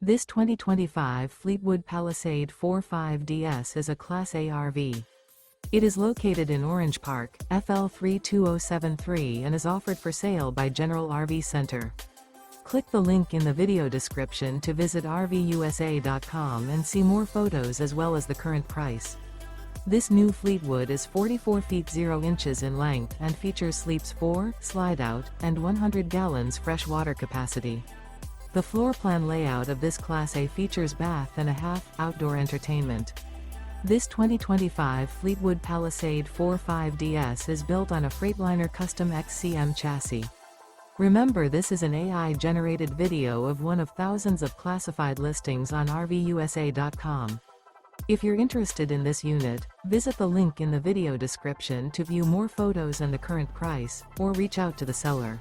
This 2025 Fleetwood Palisade 45DS is a Class A RV. It is located in Orange Park, FL 32073 and is offered for sale by General RV Center. Click the link in the video description to visit RVUSA.com and see more photos as well as the current price. This new Fleetwood is 44 feet 0 inches in length and features sleeps 4, slide-out, and 100 gallons fresh water capacity. The floor plan layout of this Class A features bath and a half, outdoor entertainment. This 2025 Fleetwood Palisade 45DS is built on a Freightliner Custom XCM chassis. Remember, this is an AI-generated video of one of thousands of classified listings on RVUSA.com. If you're interested in this unit, visit the link in the video description to view more photos and the current price, or reach out to the seller.